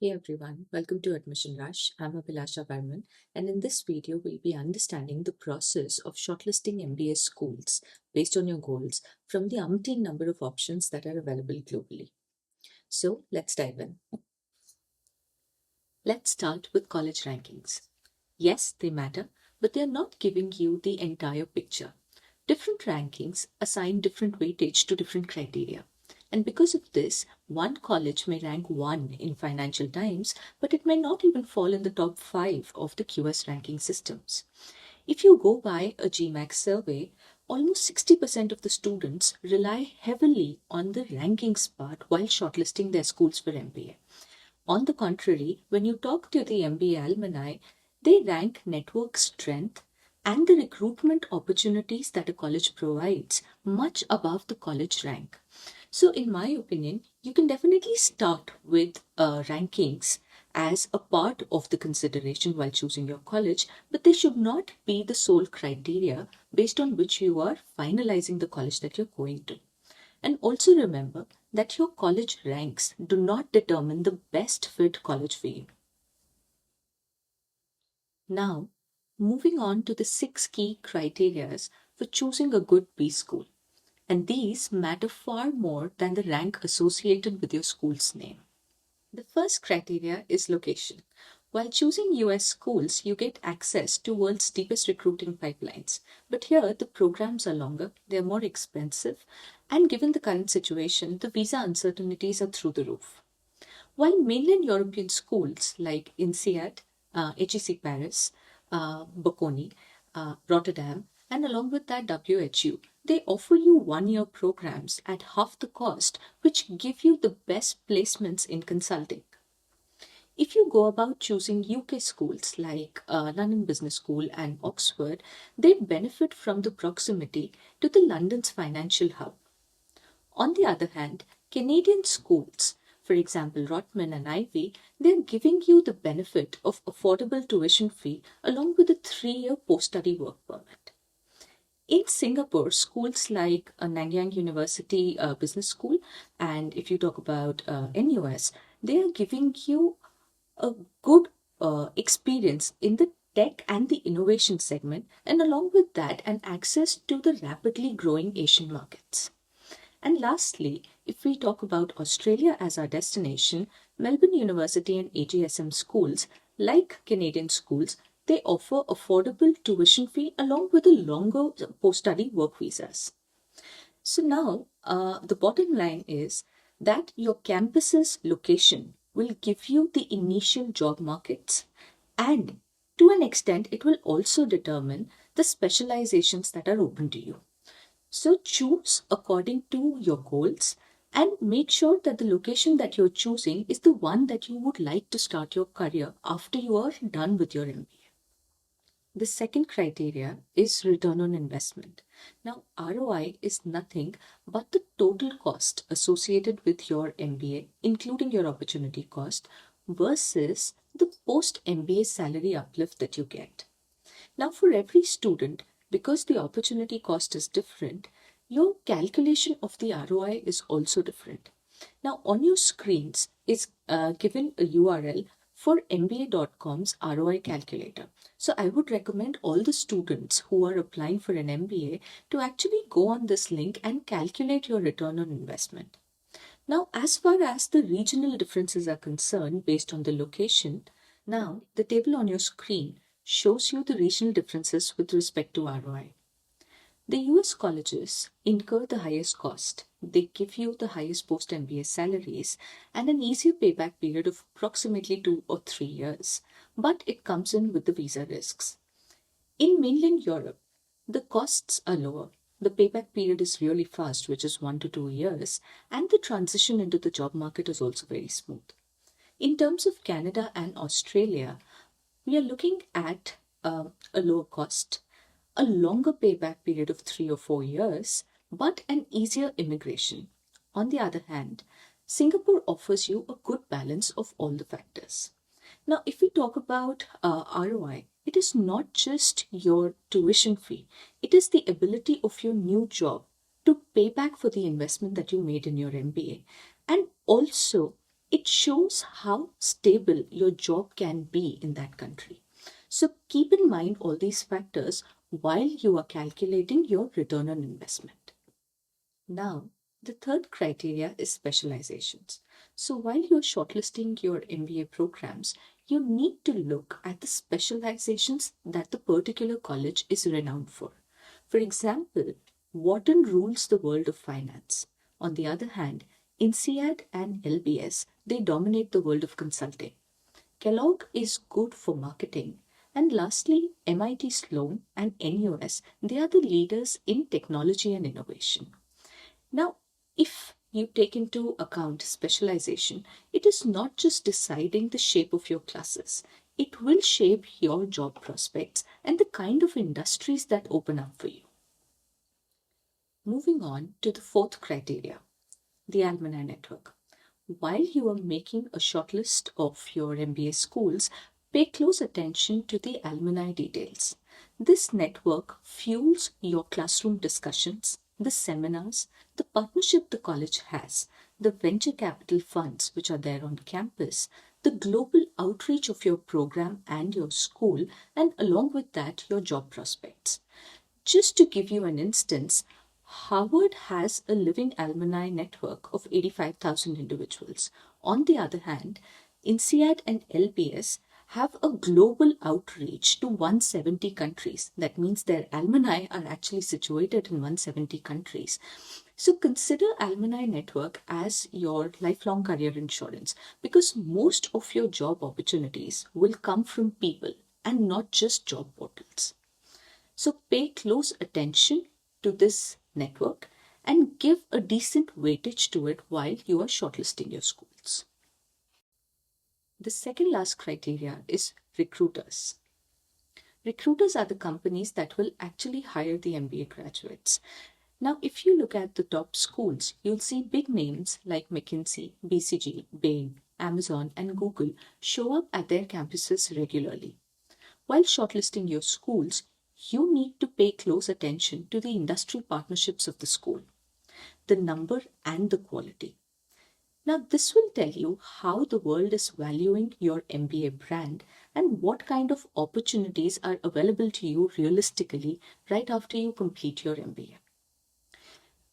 Hey everyone, welcome to Admission Rush. I'm Abhilasha Varman, and in this video, we'll be understanding the process of shortlisting MBA schools based on your goals from the umpteen number of options that are available globally. So let's dive in. Let's start with college rankings. Yes, they matter, but they're not giving you the entire picture. Different rankings assign different weightage to different criteria. And because of this, one college may rank 1 in Financial Times, but it may not even fall in the top 5 of the QS ranking systems. If you go by a GMAX survey, almost 60% of the students rely heavily on the rankings part while shortlisting their schools for MBA. On the contrary, when you talk to the MBA alumni, they rank network strength and the recruitment opportunities that a college provides much above the college rank. So, in my opinion, you can definitely start with rankings as a part of the consideration while choosing your college, but they should not be the sole criteria based on which you are finalizing the college that you're going to. And also remember that your college ranks do not determine the best fit college for you. Now, moving on to the 6 key criteria for choosing a good B school. And these matter far more than the rank associated with your school's name. The first criteria is location. While choosing US schools, you get access to world's deepest recruiting pipelines. But here, the programs are longer, they're more expensive, and given the current situation, the visa uncertainties are through the roof. While mainland European schools like INSEAD, HEC Paris, Bocconi, Rotterdam, and along with that WHU, they offer you 1-year programs at half the cost, which give you the best placements in consulting. If you go about choosing UK schools like London Business School and Oxford, they benefit from the proximity to the London's financial hub. On the other hand, Canadian schools, for example Rotman and Ivy, they're giving you the benefit of affordable tuition fee along with a 3-year post-study work permit. In Singapore, schools like Nanyang University Business School, and if you talk about NUS, they are giving you a good experience in the tech and the innovation segment, and along with that, an access to the rapidly growing Asian markets. And lastly, if we talk about Australia as our destination, Melbourne University and AGSM schools, like Canadian schools, they offer affordable tuition fee along with a longer post-study work visas. So now, the bottom line is that your campus's location will give you the initial job markets, and to an extent, it will also determine the specializations that are open to you. So choose according to your goals and make sure that the location that you're choosing is the one that you would like to start your career after you are done with your MBA. The second criteria is return on investment. Now, ROI is nothing but the total cost associated with your MBA, including your opportunity cost, versus the post MBA salary uplift that you get. Now, for every student, because the opportunity cost is different, your calculation of the ROI is also different. Now, on your screens is given a URL for MBA.com's ROI calculator. So I would recommend all the students who are applying for an MBA to actually go on this link and calculate your return on investment. Now, as far as the regional differences are concerned based on the location, now the table on your screen shows you the regional differences with respect to ROI. The US colleges incur the highest cost. They give you the highest post-MBA salaries and an easier payback period of approximately 2 or 3 years, but it comes in with the visa risks. In mainland Europe, the costs are lower. The payback period is really fast, which is 1 to 2 years, and the transition into the job market is also very smooth. In terms of Canada and Australia, we are looking at a lower cost, a longer payback period of 3 or 4 years, but an easier immigration. On the other hand, Singapore offers you a good balance of all the factors. Now, if we talk about ROI, it is not just your tuition fee, it is the ability of your new job to pay back for the investment that you made in your MBA, and also It shows how stable your job can be in that country. So keep in mind all these factors while you are calculating your return on investment. Now, the third criteria is specializations. So while you're shortlisting your MBA programs, you need to look at the specializations that the particular college is renowned for. For example, Wharton rules the world of finance. On the other hand, INSEAD and LBS, they dominate the world of consulting. Kellogg is good for marketing. And lastly, MIT Sloan and NUS, they are the leaders in technology and innovation. Now, if you take into account specialization, it is not just deciding the shape of your classes. It will shape your job prospects and the kind of industries that open up for you. Moving on to the fourth criteria, the alumni network. While you are making a shortlist of your MBA schools, pay close attention to the alumni details. This network fuels your classroom discussions, the seminars, the partnership the college has, the venture capital funds which are there on campus, the global outreach of your program and your school, and along with that, your job prospects. Just to give you an instance, Harvard has a living alumni network of 85,000 individuals. On the other hand, INSEAD and LBS have a global outreach to 170 countries. That means their alumni are actually situated in 170 countries. So consider alumni network as your lifelong career insurance because most of your job opportunities will come from people and not just job portals. So pay close attention to this network and give a decent weightage to it while you are shortlisting your schools. The second last criteria is recruiters. Recruiters are the companies that will actually hire the MBA graduates. Now, if you look at the top schools, you'll see big names like McKinsey, BCG, Bain, Amazon, and Google show up at their campuses regularly. While shortlisting your schools, you need to pay close attention to the industry partnerships of the school, the number and the quality. Now, this will tell you how the world is valuing your MBA brand and what kind of opportunities are available to you realistically right after you complete your MBA.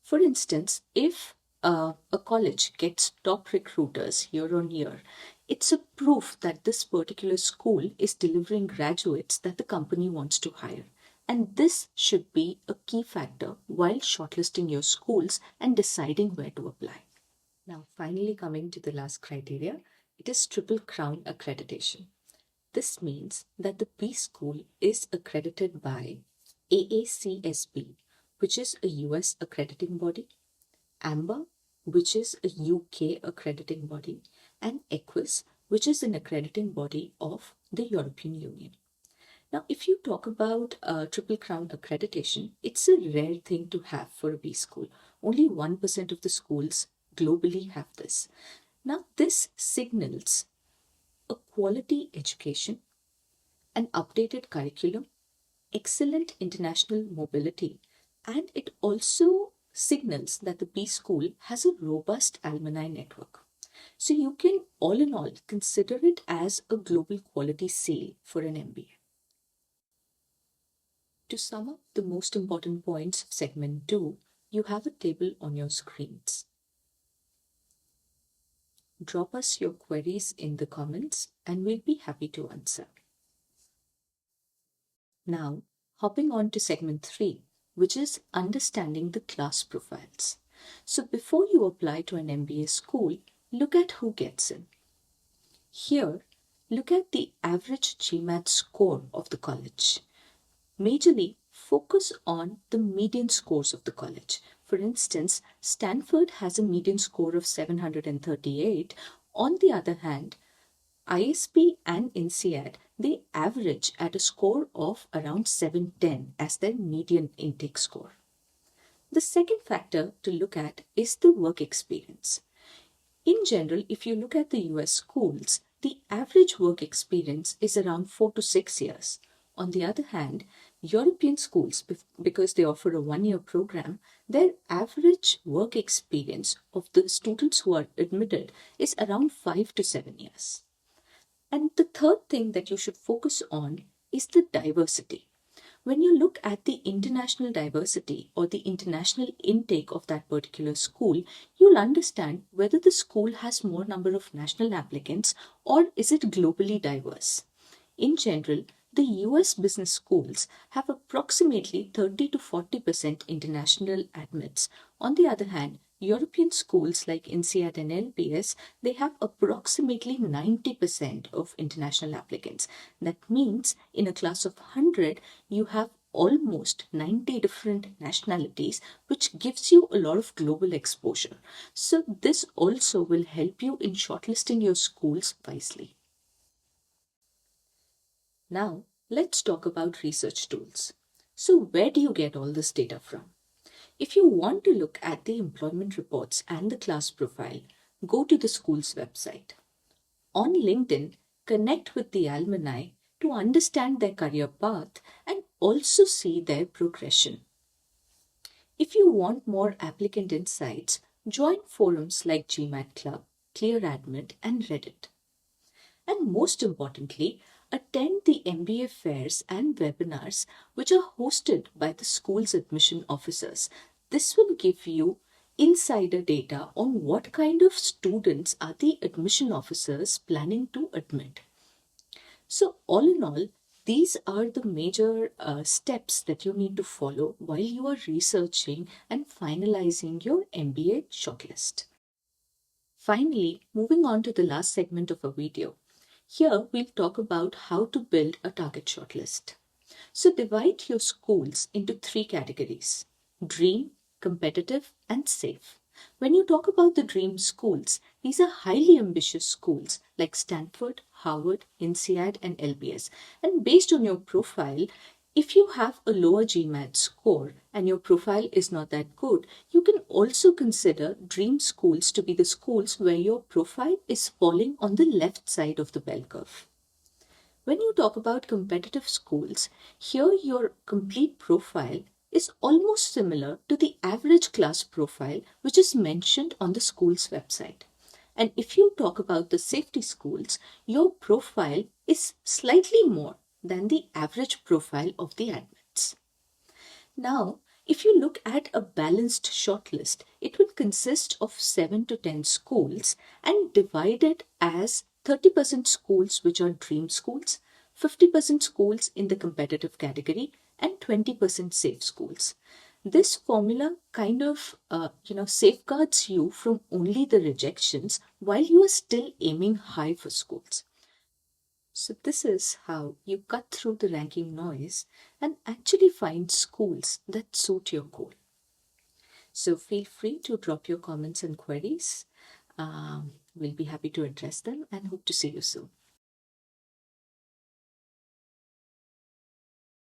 For instance, if a college gets top recruiters year on year, it's a proof that this particular school is delivering graduates that the company wants to hire. And this should be a key factor while shortlisting your schools and deciding where to apply. Now, finally, coming to the last criteria, it is Triple Crown accreditation. This means that the B school is accredited by AACSB, which is a US accrediting body, AMBA, which is a UK accrediting body, and EQUIS, which is an accrediting body of the European Union. Now, if you talk about Triple Crown accreditation, it's a rare thing to have for a B school. Only 1% of the schools globally have this. Now, this signals a quality education, an updated curriculum, excellent international mobility, and it also signals that the B school has a robust alumni network. So you can, all in all, consider it as a global quality sale for an MBA. To sum up the most important points of segment 2, you have a table on your screens. Drop us your queries in the comments and we'll be happy to answer. Now, hopping on to segment 3, which is understanding the class profiles. So before you apply to an MBA school, look at who gets in. Here, look at the average GMAT score of the college. Majorly, focus on the median scores of the college. For instance, Stanford has a median score of 738. On the other hand, ISB and INSEAD, they average at a score of around 710 as their median intake score. The second factor to look at is the work experience. In general, if you look at the US schools, the average work experience is around 4 to 6 years. On the other hand, European schools, because they offer a 1 year program, their average work experience of the students who are admitted is around 5 to 7 years. And the third thing that you should focus on is the diversity. When you look at the international diversity or the international intake of that particular school, you'll understand whether the school has more number of national applicants or is it globally diverse. In general, the US business schools have approximately 30 to 40% international admits. On the other hand, European schools like INSEAD and LBS, they have approximately 90% of international applicants. That means in a class of 100, you have almost 90 different nationalities, which gives you a lot of global exposure. So this also will help you in shortlisting your schools wisely. Now, let's talk about research tools. So, where do you get all this data from? If you want to look at the employment reports and the class profile, go to the school's website. On LinkedIn, connect with the alumni to understand their career path and also see their progression. If you want more applicant insights, join forums like GMAT Club, ClearAdmit, and Reddit. And most importantly, attend the MBA fairs and webinars which are hosted by the school's admission officers. This will give you insider data on what kind of students are the admission officers planning to admit. So, all in all, these are the major steps that you need to follow while you are researching and finalizing your MBA shortlist. Finally, moving on to the last segment of our video. Here, we'll talk about how to build a target shortlist. So, divide your schools into three categories: dream, competitive, and safe. When you talk about the dream schools, these are highly ambitious schools like Stanford, Harvard, INSEAD, and LBS. And based on your profile, if you have a lower GMAT score and your profile is not that good, you can also consider dream schools to be the schools where your profile is falling on the left side of the bell curve. When you talk about competitive schools, here your complete profile is almost similar to the average class profile which is mentioned on the school's website. And if you talk about the safety schools, your profile is slightly more than the average profile of the admits. Now, if you look at a balanced shortlist, it will consist of 7 to 10 schools and divided as 30% schools which are dream schools, 50% schools in the competitive category, and 20% safe schools. This formula kind of safeguards you from only the rejections while you are still aiming high for schools. So this is how you cut through the ranking noise and actually find schools that suit your goal. So feel free to drop your comments and queries. We'll be happy to address them and hope to see you soon.